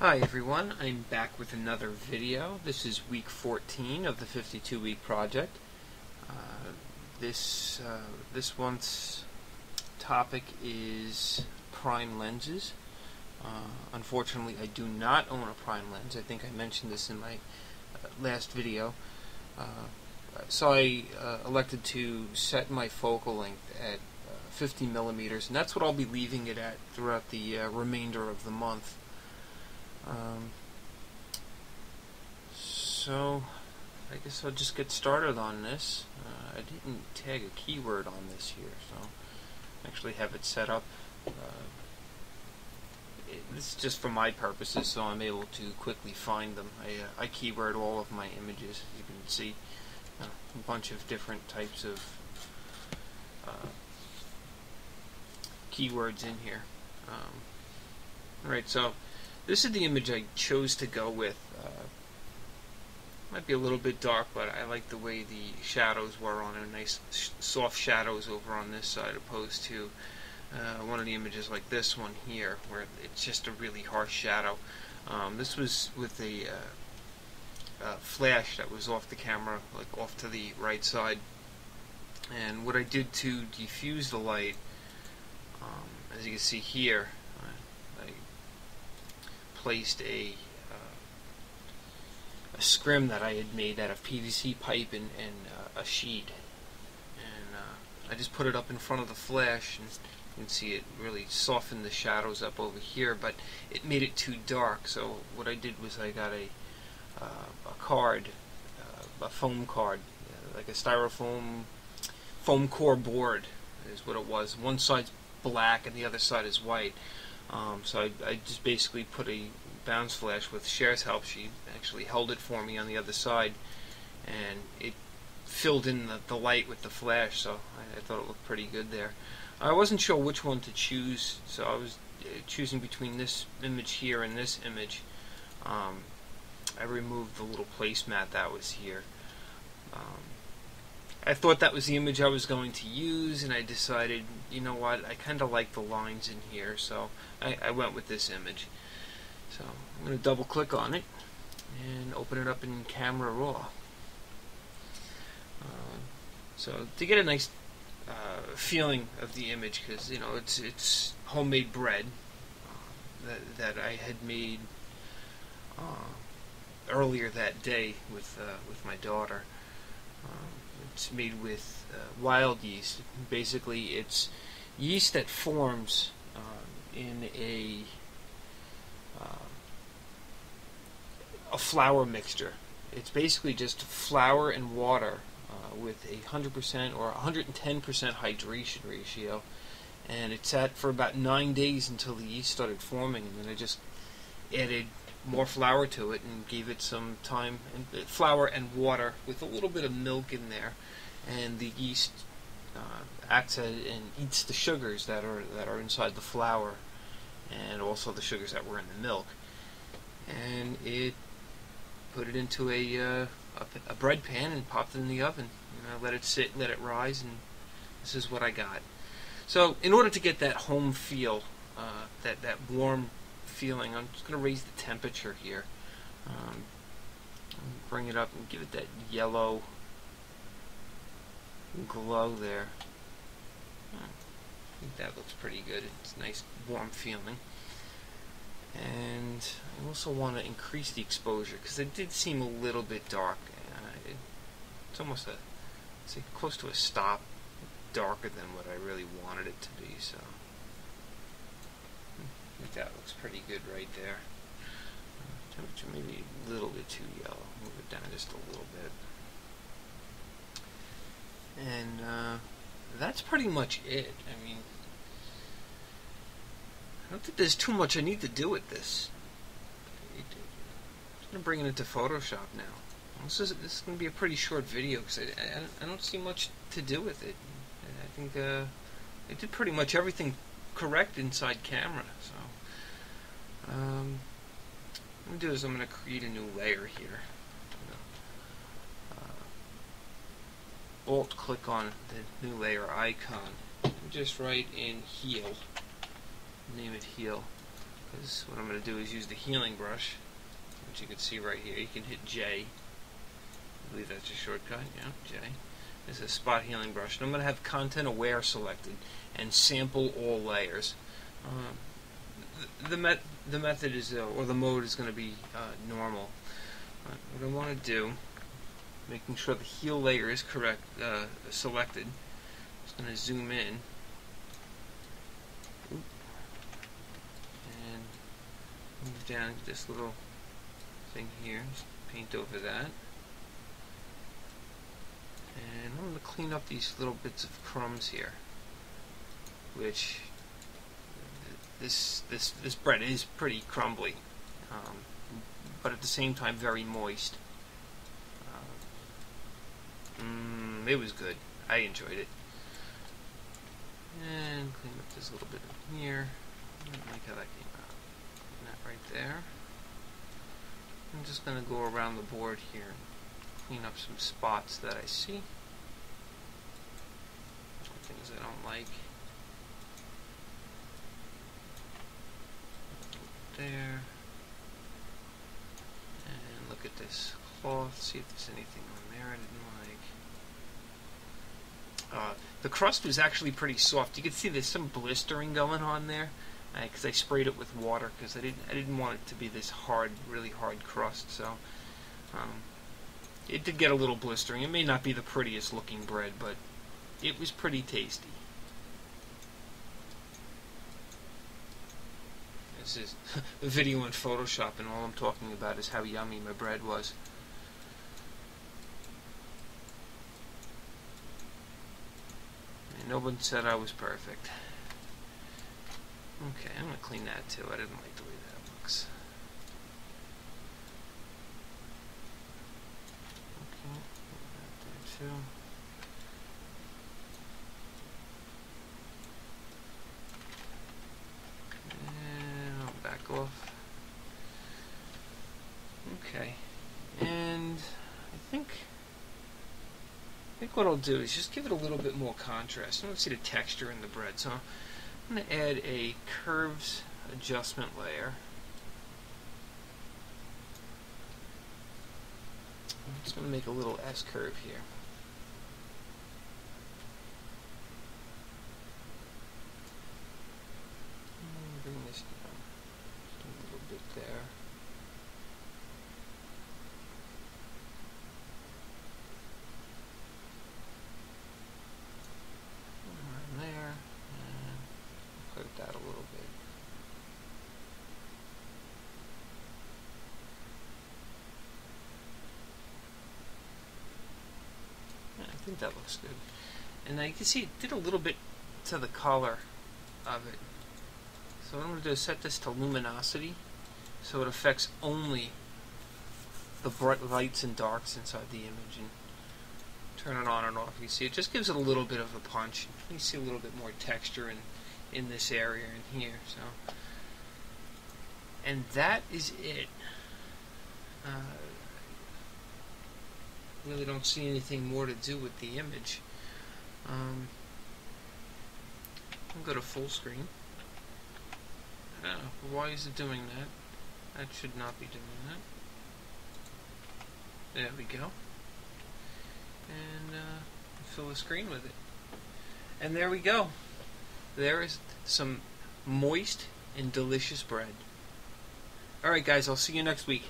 Hi everyone, I'm back with another video. This is week 14 of the 52-week project. This month's topic is prime lenses. Unfortunately, I do not own a prime lens. I think I mentioned this in my last video. So I elected to set my focal length at 50 millimeters, and that's what I'll be leaving it at throughout the remainder of the month. So I guess I'll just get started on this. I didn't tag a keyword on this here, so I actually have it set up. This is just for my purposes, so I'm able to quickly find them. I keyword all of my images, as you can see. A bunch of different types of keywords in here. Alright, so this is the image I chose to go with. Might be a little bit dark, but I like the way the shadows were on it. Nice soft shadows over on this side, opposed to one of the images like this one here, where it's just a really harsh shadow. This was with a flash that was off the camera, like off to the right side. And what I did to diffuse the light, as you can see here, I placed a scrim that I had made out of PVC pipe and a sheet, and I just put it up in front of the flash, and you can see it really softened the shadows up over here, but it made it too dark. So what I did was I got a card, a foam card, like a styrofoam foam core board is what it was. One side's black and the other side is white. So I just basically put a bounce flash with Cher's help. She actually held it for me on the other side, and it filled in the light with the flash, so I thought it looked pretty good there. I wasn't sure which one to choose, so I was choosing between this image here and this image. I removed the little placemat that was here. I thought that was the image I was going to use, and I decided, you know what, I kind of like the lines in here, so I went with this image. So I'm going to double click on it and open it up in Camera Raw. So to get a nice feeling of the image, because you know it's homemade bread that I had made earlier that day with my daughter. It's made with wild yeast. Basically, it's yeast that forms in a flour mixture. It's basically just flour and water with a 100% or 110% hydration ratio, and it sat for about 9 days until the yeast started forming, and then I just added more flour to it and gave it some time, and flour and water with a little bit of milk in there, and the yeast acts as and eats the sugars that are inside the flour, and also the sugars that were in the milk, and it put it into a bread pan and popped it in the oven. Let it sit, let it rise, and this is what I got. So in order to get that home feel, that warm feeling, I'm just going to raise the temperature here. Bring it up and give it that yellow glow there. I think that looks pretty good. It's a nice warm feeling. And I also want to increase the exposure, because it did seem a little bit dark. It's almost it's like close to a stop, darker than what I really wanted it to be. So I think that looks pretty good right there. Temperature maybe a little bit too yellow. Move it down just a little bit. And that's pretty much it. I mean, I don't think there's too much I need to do with this. I'm just going to bring it into Photoshop now. This is going to be a pretty short video, because I don't see much to do with it. I think I did pretty much everything correct inside camera. So what I'm going to do is I'm going to create a new layer here. Alt click on the new layer icon and just write in heal. Name it heal. Because what I'm going to do is use the healing brush, which you can see right here. You can hit J. I believe that's a shortcut. Yeah, J. This is a spot healing brush. And I'm going to have content aware selected and sample all layers. The method is, or the mode is going to be normal. What I want to do, making sure the heal layer is correct, selected. I'm just going to zoom in. And move down this little thing here. Just paint over that. And I'm going to clean up these little bits of crumbs here, which this bread is pretty crumbly, but at the same time very moist. It was good. I enjoyed it. And clean up this little bit in here. I don't like how that came out. Clean that right there. I'm just going to go around the board here and clean up some spots that I see. Some things I don't like. There. And look at this cloth. See if there's anything on there I didn't like. The crust was actually pretty soft. You can see there's some blistering going on there because I sprayed it with water because I didn't want it to be this hard, really hard crust. So it did get a little blistering. It may not be the prettiest looking bread, but it was pretty tasty. This is a video in Photoshop, and all I'm talking about is how yummy my bread was. And no one said I was perfect. Okay, I'm going to clean that too. I didn't like the way that looks. Okay, put that there too. Back off. Okay, and I think what I'll do is just give it a little bit more contrast. I want to see the texture in the bread, so I'm going to add a curves adjustment layer. I'm just going to make a little S curve here. Bring this down just a little bit there. Right there, and put that a little bit. Yeah, I think that looks good. And now you can see it did a little bit to the color of it. So what I'm going to do is set this to luminosity so it affects only the bright lights and darks inside the image, and turn it on and off. You see it just gives it a little bit of a punch. You see a little bit more texture in this area and here. So, and that is it. Really don't see anything more to do with the image. I'll go to full screen. Why is it doing that? That should not be doing that. There we go. And fill the screen with it. And there we go. There is some moist and delicious bread. Alright guys, I'll see you next week.